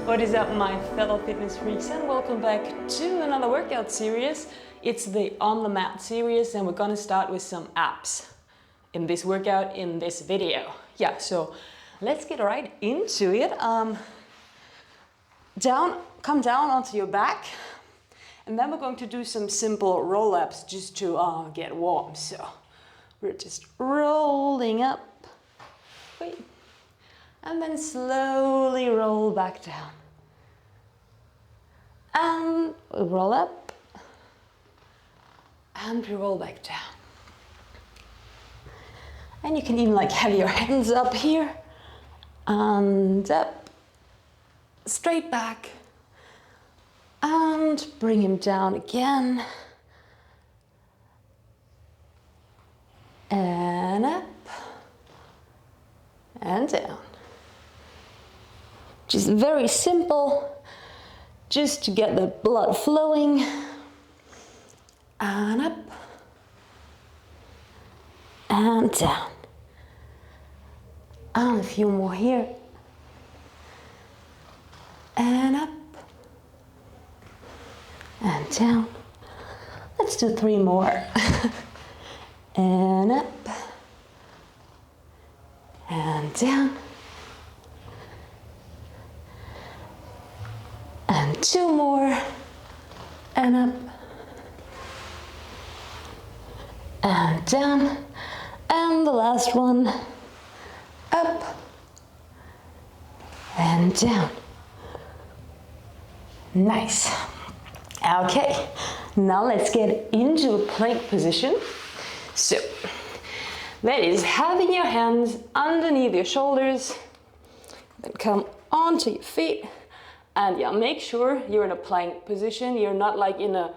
What is up, my fellow fitness freaks, and welcome back to another workout series. It's the On the Mat series, and we're gonna start with some abs in this workout, in this video. Yeah, so let's get right into it. Come down onto your back, and then we're going to do some simple roll-ups just to get warm. So we're just rolling up, wait, and then slowly roll back down. And we roll up, and we roll back down. And you can even like have your hands up here, and up, straight back, and bring him down again, and up, and down. Just very simple, just to get the blood flowing, and up, and down. And a few more here, and up, and down. Let's do 3 more. And up, and down. And 2 more, and up, and down, and the last one, up, and down. Nice. Okay, now let's get into a plank position. So, that is having your hands underneath your shoulders, then come onto your feet. And yeah, make sure you're in a plank position. You're not like in a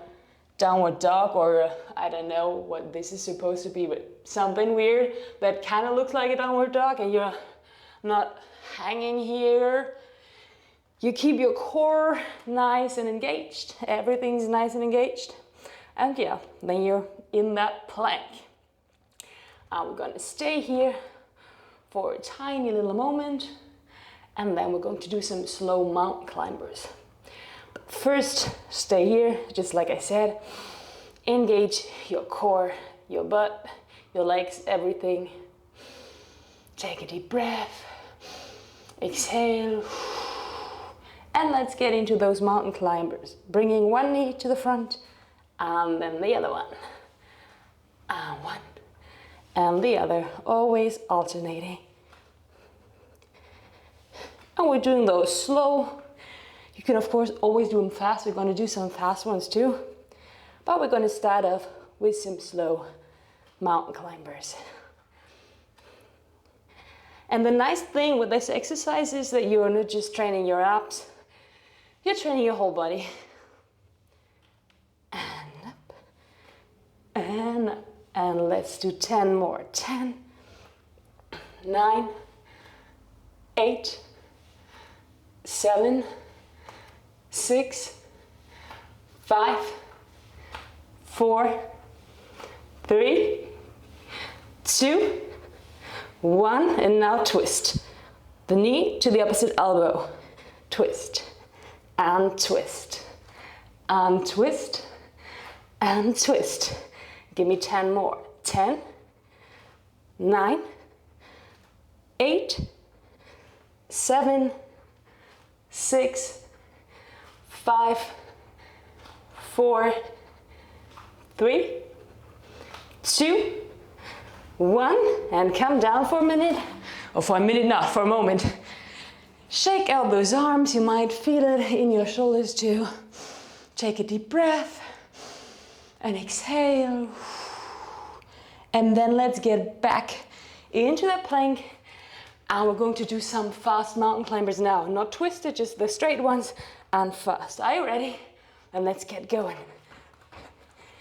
downward dog or I don't know what this is supposed to be, but something weird that kind of looks like a downward dog, and you're not hanging here. You keep your core nice and engaged. Everything's nice and engaged. And yeah, then you're in that plank. And we're gonna stay here for a tiny little moment. And then we're going to do some slow mountain climbers. But first, stay here, just like I said. Engage your core, your butt, your legs, everything. Take a deep breath. Exhale. And let's get into those mountain climbers. Bringing one knee to the front, and then the other one. And one, and the other, always alternating. And we're doing those slow. You can of course always do them fast. We're going to do some fast ones too. But we're going to start off with some slow mountain climbers. And the nice thing with this exercise is that you're not just training your abs, you're training your whole body. And up, and up. And let's do 10 more. 10, 9, 8, 7, 6, 5, 4, 3, 2, 1, and now twist. The knee to the opposite elbow. Twist, and twist, and twist, and twist. Give me 10 more. 10, 9, 8, 7, 6, 5, 4, 3, 2, 1, and come down for a minute, or for a minute, not for a moment. Shake out those arms, you might feel it in your shoulders too. Take a deep breath, and exhale. And then let's get back into that plank. And we're going to do some fast mountain climbers now. Not twisted, just the straight ones and fast. Are you ready? And let's get going.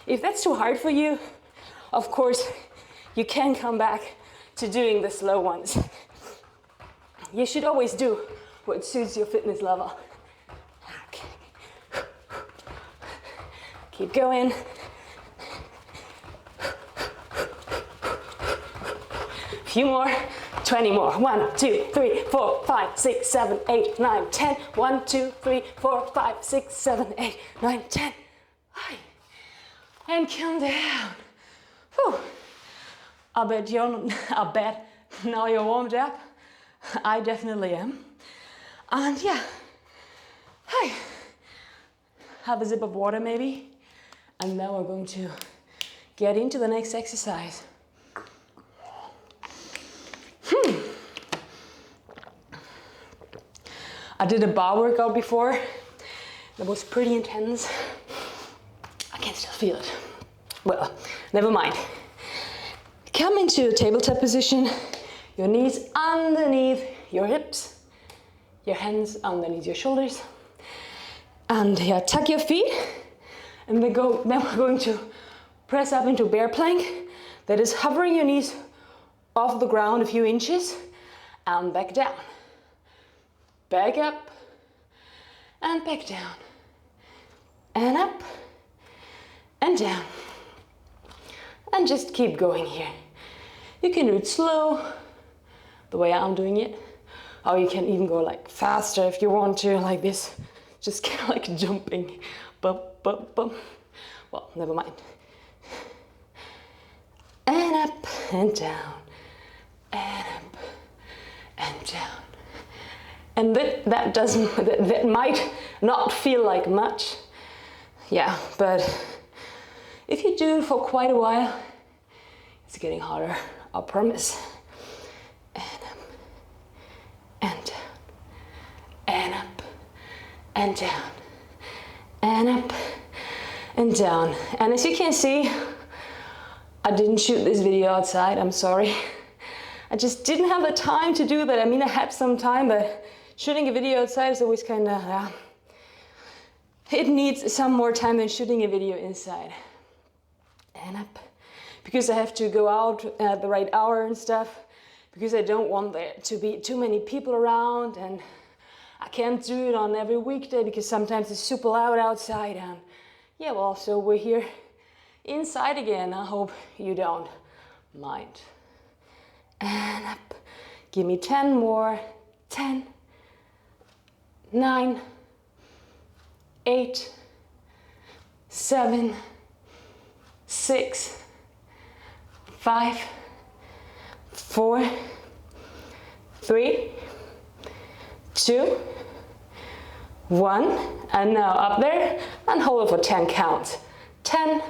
If that's too hard for you, of course, you can come back to doing the slow ones. You should always do what suits your fitness level. Okay. Keep going. few more, 20 more. 1, 2, 3, 4, 5, 6, 7, 8, 9, 10. 1, 2, 3, 4, 5, 6, 7, 8, 9, 10. And come down. Whew. I bet now you're warmed up. I definitely am. And yeah, hey, have a sip of water maybe. And now we're going to get into the next exercise. I did a bar workout before. That was pretty intense. I can still feel it. Well, never mind. Come into a tabletop position. Your knees underneath your hips. Your hands underneath your shoulders. And yeah, tuck your feet. And then we're going to press up into bear plank. That is hovering your knees off the ground a few inches. And back down. Back up. And back down. And up. And down. And just keep going here. You can do it slow, the way I'm doing it. Or you can even go like faster if you want to, like this. Just kind of like jumping. Bump, bump, bump. Well, never mind. And up and down. And up and down. And that might not feel like much. Yeah, but if you do it for quite a while, it's getting harder, I promise. And up, and down, and up, and down, and up, and down. And as you can see, I didn't shoot this video outside, I'm sorry. I just didn't have the time to do that. I mean, I had some time, but shooting a video outside is always kind of, it needs some more time than shooting a video inside. And up, because I have to go out at the right hour and stuff, because I don't want there to be too many people around, and I can't do it on every weekday because sometimes it's super loud outside. And yeah, well, so we're here inside again. I hope you don't mind. And up, give me 10 more. 10, 9, 8, 7, 6, 5, 4, 3, 2, 1. And now up there and hold it for 10 counts. 10,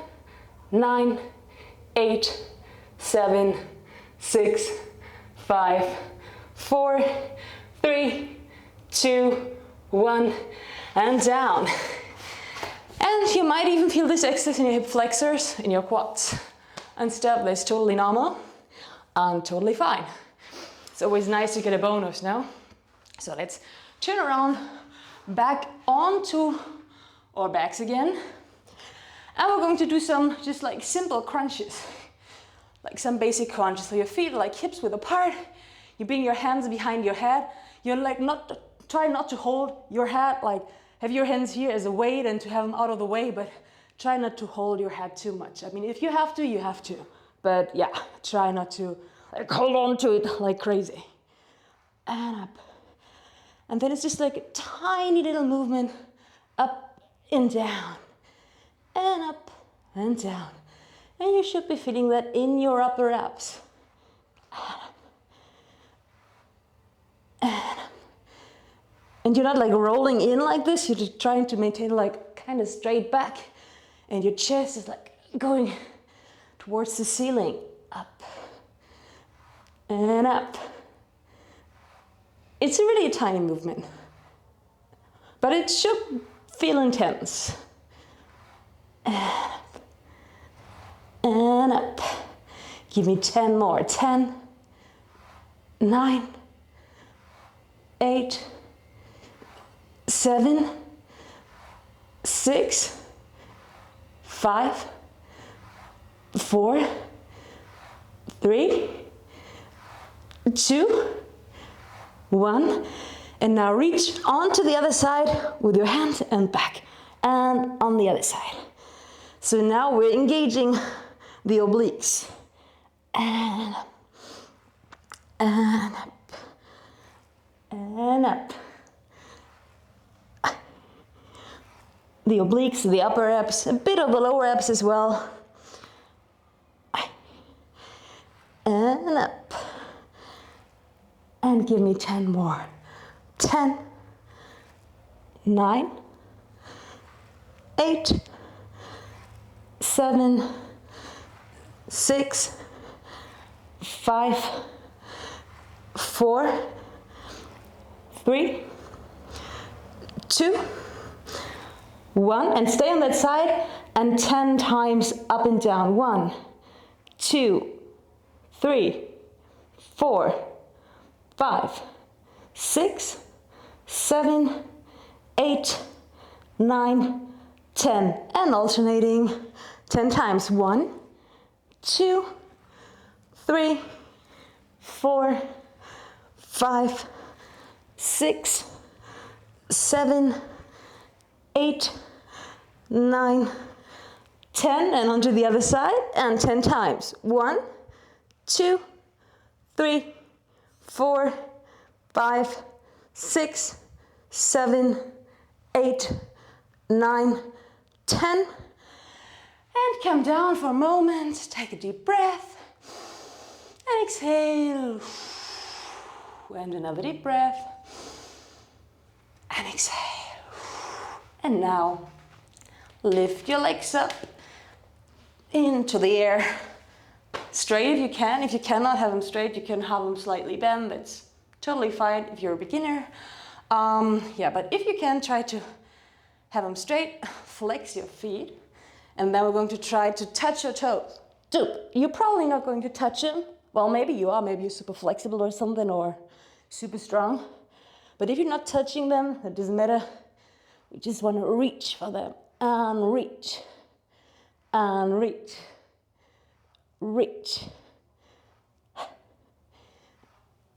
9, 8, 7, 6, 5, 4, 3, 2, 1, and down. And you might even feel this exercise in your hip flexors, in your quads and stuff. That's totally normal and totally fine. It's always nice to get a bonus, no? So let's turn around, back onto our backs again. And we're going to do some just like simple crunches, like some basic crunches. So your feet are like hips width apart. You bring your hands behind your head. You're like try not to hold your head, like have your hands here as a weight and to have them out of the way, but try not to hold your head too much. I mean, if you have to, you have to. But yeah, try not to like hold on to it like crazy. And up. And then it's just like a tiny little movement up and down. And up and down. And you should be feeling that in your upper abs. And up. And up. And you're not like rolling in like this, you're just trying to maintain like kind of straight back. And your chest is like going towards the ceiling. Up. And up. It's really a tiny movement. But it should feel intense. And up. And up. Give me 10 more. 10, 9, 8, 7, 6, 5, 4, 3, 2, 1. And now reach onto the other side with your hand and back. And on the other side. So now we're engaging the obliques. And and up, and up. The obliques, the upper abs, a bit of the lower abs as well. And up. And give me 10 more. 10, 9, 8, 7, 6, 5, 4, 3, 2, 1, and stay on that side, and 10 times up and down. 1, 2, 3, 4, 5, 6, 7, 8, 9, 10, and alternating 10 times. 1, 2, 3, 4, 5, 6, 7, 8, 9, 10, and onto the other side, and 10 times. 1, 2, 3, 4, 5, 6, 7, 8, 9, 10. And come down for a moment, take a deep breath, and exhale. And another deep breath, and exhale. And now, lift your legs up into the air. Straight if you can. If you cannot have them straight, you can have them slightly bent. That's totally fine if you're a beginner. But if you can, try to have them straight. Flex your feet. And then we're going to try to touch your toes. You're probably not going to touch them. Well, maybe you are. Maybe you're super flexible or something, or super strong. But if you're not touching them, it doesn't matter. You just want to reach for them. And reach. And reach. Reach.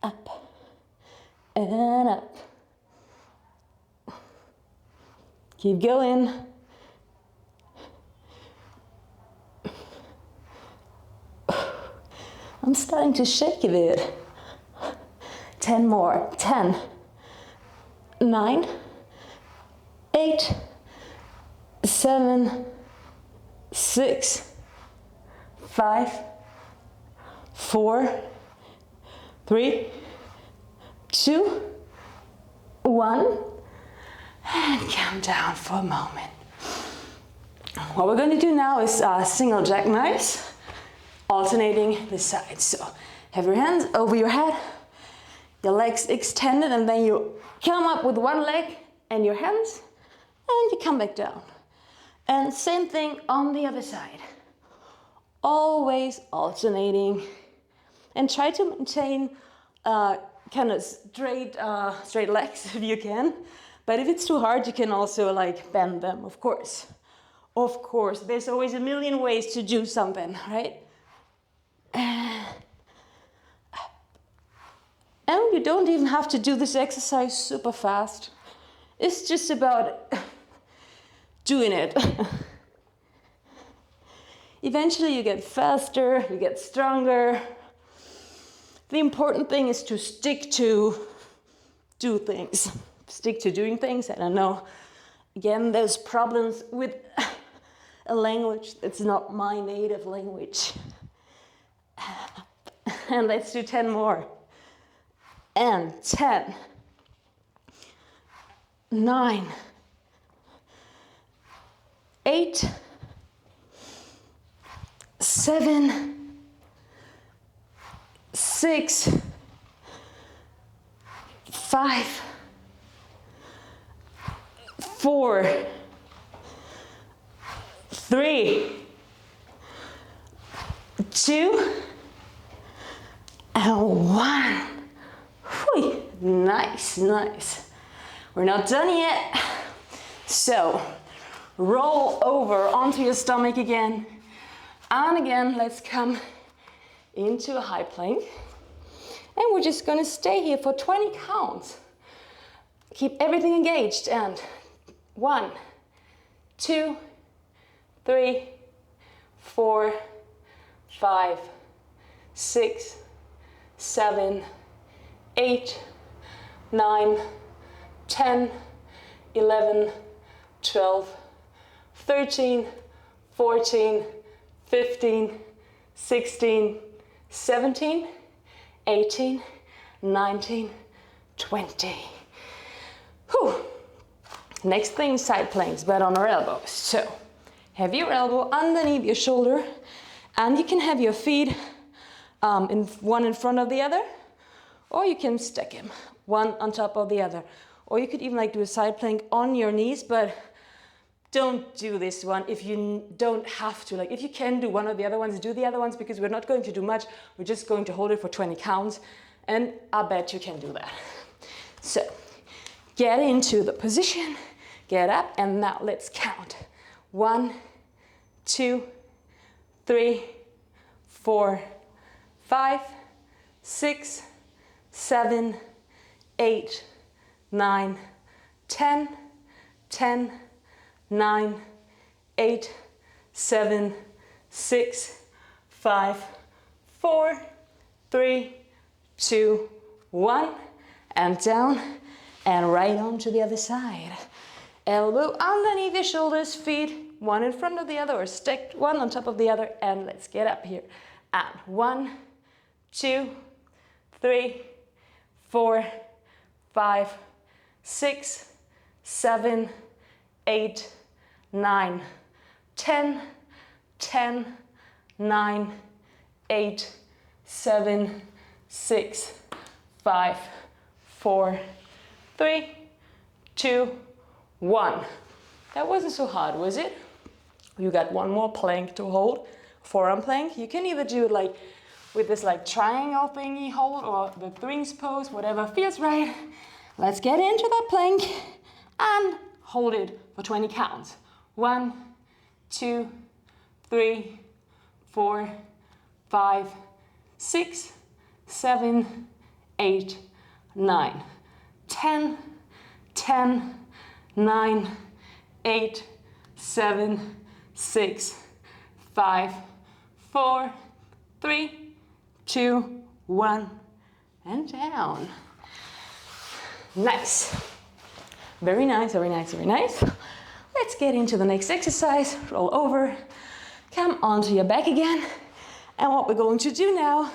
Up. And up. Keep going. I'm starting to shake a bit. 10 more. 10, 9, 8, 7, 6, 5, 4, 3, 2, 1, and come down for a moment. What we're going to do now is single jackknives, alternating the sides. So have your hands over your head, your legs extended, and then you come up with one leg and your hands, and you come back down. And same thing on the other side. Always alternating, and try to maintain kind of straight legs if you can. But if it's too hard, you can also like bend them, of course. Of course, there's always a million ways to do something, right? And you don't even have to do this exercise super fast. It's just about doing it. Eventually you get faster, you get stronger. The important thing is to stick to do things. Stick to doing things. I don't know. Again, there's problems with a language that's not my native language. And let's do 10 more. And 10, 9, 8, 7, 6, 5, 4, 3, 2, and 1. Whew. Nice, nice. We're not done yet. So, roll over onto your stomach again. And again, let's come into a high plank. And we're just gonna stay here for 20 counts. Keep everything engaged. And 1, 2, 3, 4, 5, 6, 7, 8, 9, 10, 11, 12, 13, 14, 15, 16, 17, 18, 19, 20. Whew. Next thing, side planks, but on our elbows. So have your elbow underneath your shoulder, and you can have your feet one in front of the other, or you can stack them one on top of the other, or you could even like do a side plank on your knees, but don't do this one if you don't have to. Like if you can do one of the other ones, do the other ones, because we're not going to do much. We're just going to hold it for 20 counts, and I bet you can do that. So get into the position, get up, and now let's count. 1, 2, 3, 4, 5, 6, 7, 8, 9, 10, 10, 9, 8, 7, 6, 5, 4, 3, 2, 1, and down, and right on to the other side. Elbow underneath your shoulders, feet one in front of the other, or stacked one on top of the other, and let's get up here. And 1, 2, 3, 4, 5, 6, 7, 8, 9, 10, 10, 9, 8, 7, 6, 5, 4, 3, 2, 1. That wasn't so hard, was it? You got one more plank to hold, forearm plank. You can either do it like with this like triangle thingy hold, or the rings pose, whatever feels right. Let's get into that plank and hold it for 20 counts. 1, 2, 3, 4, 5, 6, 7, 8, 9, 10, 10, 9, 8, 7, 6, 5, 4, 3, 2, 1, and down. Nice. Very nice, very nice, very nice. Let's get into the next exercise. Roll over, come onto your back again. And what we're going to do now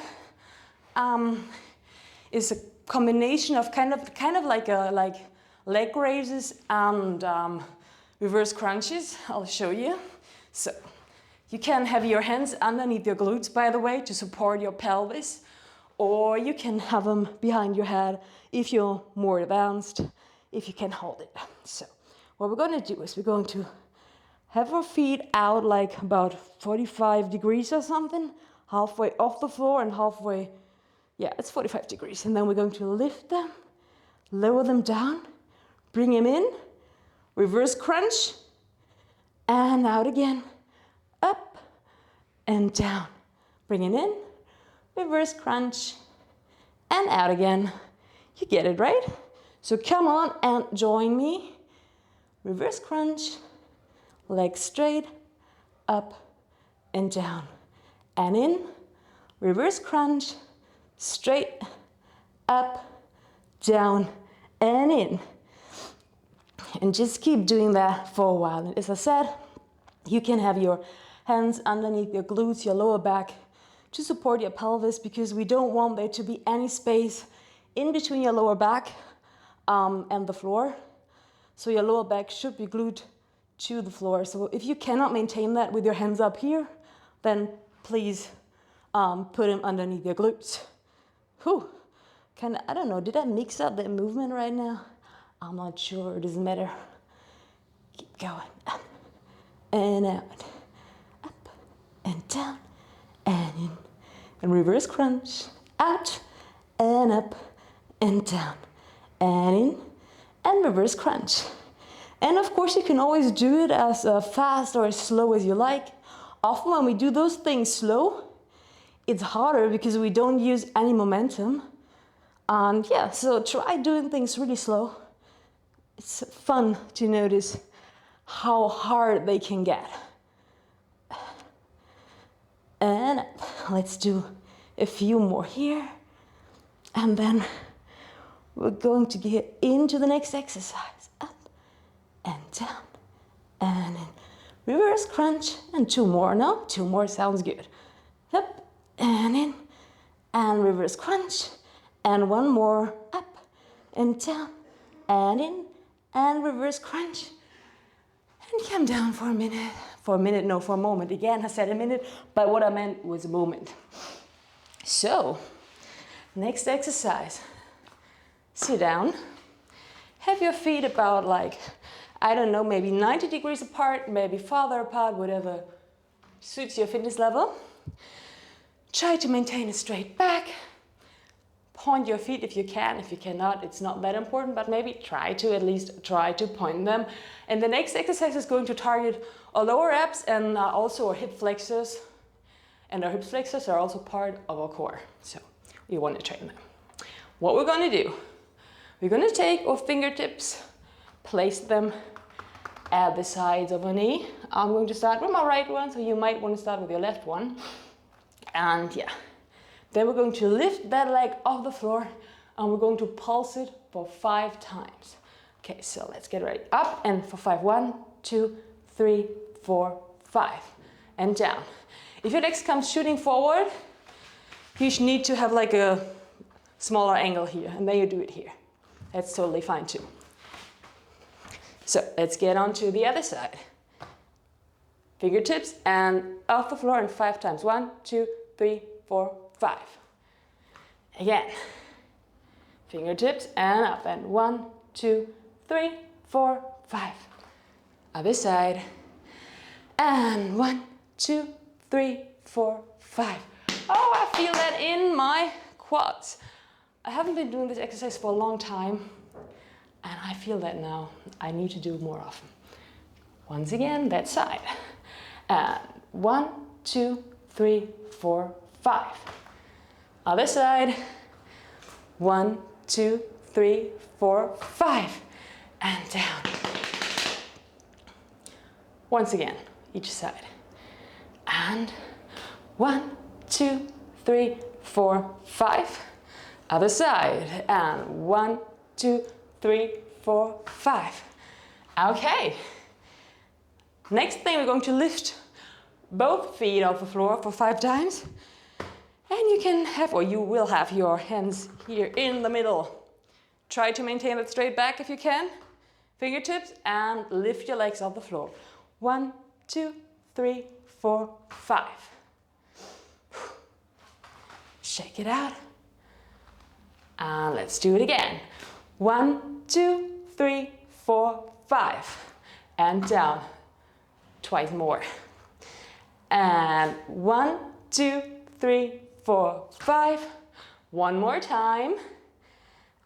is a combination of kind of like leg raises and reverse crunches. I'll show you. So you can have your hands underneath your glutes, by the way, to support your pelvis, or you can have them behind your head if you're more advanced, if you can hold it. So what we're going to do is we're going to have our feet out like about 45 degrees or something, halfway off the floor and halfway, yeah, it's 45 degrees. And then we're going to lift them, lower them down, bring them in, reverse crunch, and out again, up and down. Bring it in, reverse crunch, and out again. You get it, right? So come on and join me. Reverse crunch, legs straight, up and down. And in, reverse crunch, straight, up, down, and in. And just keep doing that for a while. And as I said, you can have your hands underneath your glutes, your lower back, to support your pelvis, because we don't want there to be any space in between your lower back and the floor. So your lower back should be glued to the floor. So if you cannot maintain that with your hands up here, then please put them underneath your glutes. Whew. I don't know, did I mix up the movement right now? I'm not sure, it doesn't matter. Keep going, up and out, up and down and in. And reverse crunch, out and up and down and in, and reverse crunch. And of course you can always do it as fast or as slow as you like. Often when we do those things slow, it's harder because we don't use any momentum. And yeah, so try doing things really slow. It's fun to notice how hard they can get. And let's do a few more here. And then we're going to get into the next exercise. Up and down and in. Reverse crunch and 2 more. No, 2 more sounds good. Up and in and reverse crunch and 1 more. Up and down and in and reverse crunch and come down for a minute. For a minute, no, for a moment. Again, I said a minute, but what I meant was a moment. So, next exercise. Sit down. Have your feet about like, I don't know, maybe 90 degrees apart, maybe farther apart, whatever suits your fitness level. Try to maintain a straight back. Point your feet if you can. If you cannot, it's not that important, but maybe try to at least try to point them. And the next exercise is going to target our lower abs and also our hip flexors. And our hip flexors are also part of our core. So we want to train them. What we're going to do, we're going to take our fingertips, place them at the sides of our knee. I'm going to start with my right one, so you might want to start with your left one. And yeah, then we're going to lift that leg off the floor and we're going to pulse it for 5 times. Okay, so let's get ready. Up and for 5. 1, 2, 3, 4, 5. And down. If your legs come shooting forward, you need to have like a smaller angle here, and then you do it here. That's totally fine too. So let's get on to the other side. Fingertips and off the floor and 5 times. 1, 2, 3, 4, 5. Again. Fingertips and up and 1, 2, 3, 4, 5. Other side. And 1, 2, 3, 4, 5. Oh, I feel that in my quads. I haven't been doing this exercise for a long time. And I feel that now. I need to do more often. Once again, that side. And 1, 2, 3, 4, 5. Other side. 1, 2, 3, 4, 5. And down. Once again, each side. And 1, 2, 3, 4, 5. Other side. And 1, 2, 3, 4, 5. Okay. Next thing, we're going to lift both feet off the floor for 5 times. And you can have, or you will have your hands here in the middle. Try to maintain that straight back if you can. Fingertips and lift your legs off the floor. 1, 2, 3, 4, 5. Shake it out. And let's do it again. 1, 2, 3, 4, 5. And down. Twice more. And 1, 2, 3, 4, 5. One more time.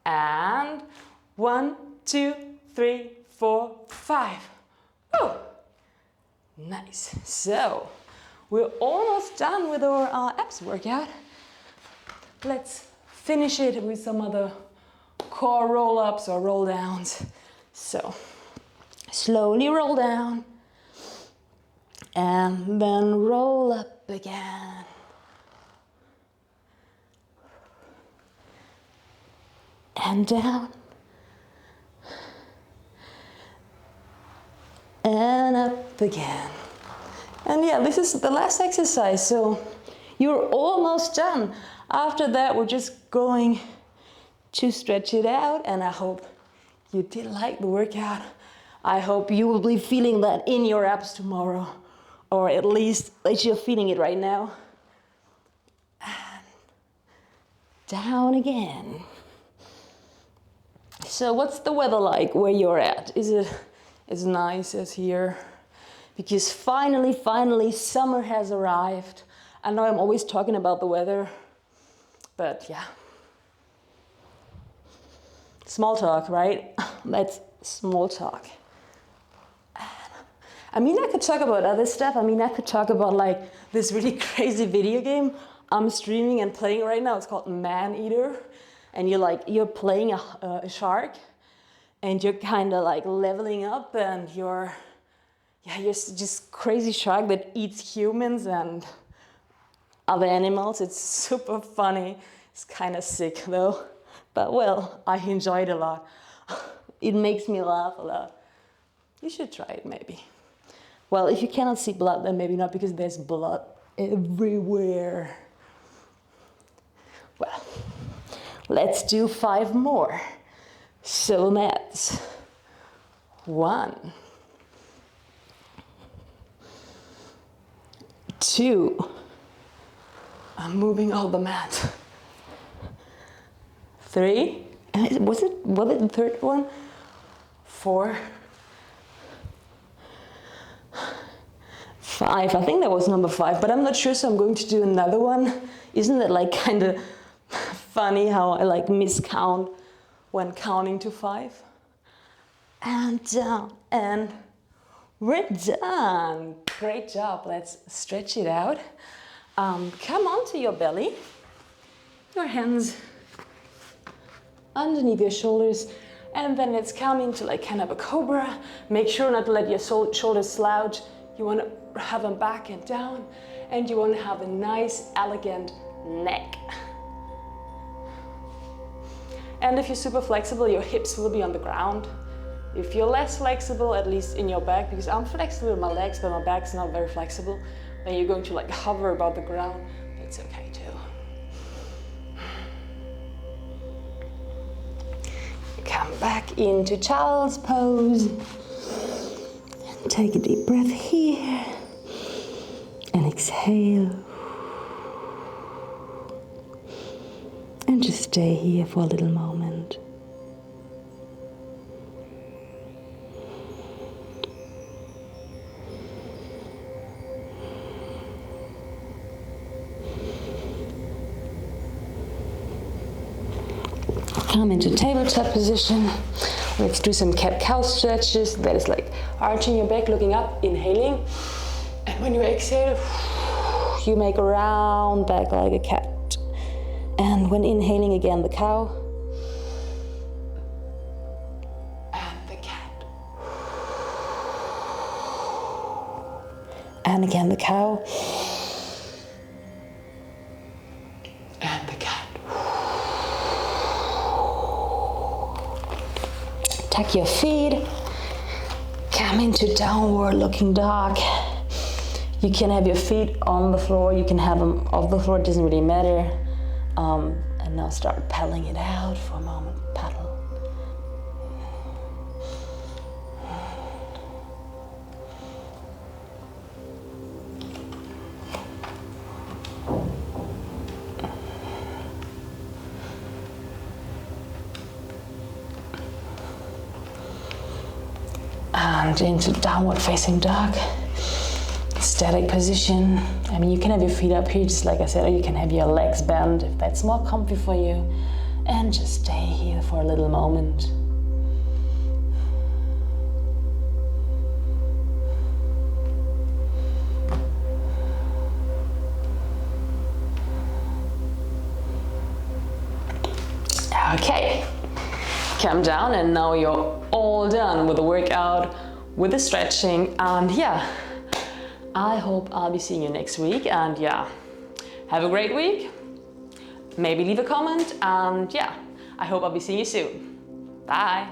And 1, 2, 3, 4, 5. Woo! Nice. So, we're almost done with our abs workout. Let's finish it with some other core roll-ups or roll-downs. So, slowly roll down. And then roll up again. And down. And up again. And yeah, this is the last exercise, so you're almost done. After that, we're just going to stretch it out, and I hope you did like the workout. I hope you will be feeling that in your abs tomorrow, or at least that you're feeling it right now. And down again. So what's the weather like where you're at? Is it as nice as here? Because finally, summer has arrived. I know I'm always talking about the weather, but yeah. Small talk, right? That's small talk. I mean, I could talk about other stuff. I mean, I could talk about like this really crazy video game I'm streaming and playing right now. It's called Man Eater. And you're playing a shark, and you're kind of like leveling up, and you're just crazy shark that eats humans and other animals. It's super funny. It's kind of sick though, but well, I enjoy it a lot. It makes me laugh a lot. You should try it maybe. Well, if you cannot see blood, then maybe not, because there's blood everywhere. Well, let's do 5 more. So that's 1, 2. I'm moving all the mat. 3. And was it the third one? 4. 5. I think that was number 5, but I'm not sure, so I'm going to do another one. Isn't it like kind of funny how I like miscount when counting to 5? And down, and we're done. Great job. Let's stretch it out. Come onto your belly, your hands underneath your shoulders, and then let's come into like kind of a cobra. Make sure not to let your shoulders slouch. You want to have them back and down, and you want to have a nice, elegant neck. And if you're super flexible, your hips will be on the ground. If you're less flexible, at least in your back, because I'm flexible with my legs, but my back's not very flexible, then you're going to like hover above the ground. That's okay too. Come back into child's pose. And take a deep breath here. And exhale. And just stay here for a little moment. Come into tabletop position. Let's do some cat-cow stretches. That is like arching your back, looking up, inhaling. And when you exhale, you make a round back like a cat. And when inhaling, again the cow. And the cat. And again the cow. And the cat. Tuck your feet. Come into downward looking dog. You can have your feet on the floor. You can have them off the floor. It doesn't really matter. And now start paddling it out for a moment. Paddle. And into downward facing dog. Static position. I mean, you can have your feet up here, just like I said, or you can have your legs bent if that's more comfy for you. And just stay here for a little moment. Okay, come down, and now you're all done with the workout, with the stretching, and yeah, I hope I'll be seeing you next week, and yeah, have a great week. Maybe leave a comment, and yeah, I hope I'll be seeing you soon. Bye.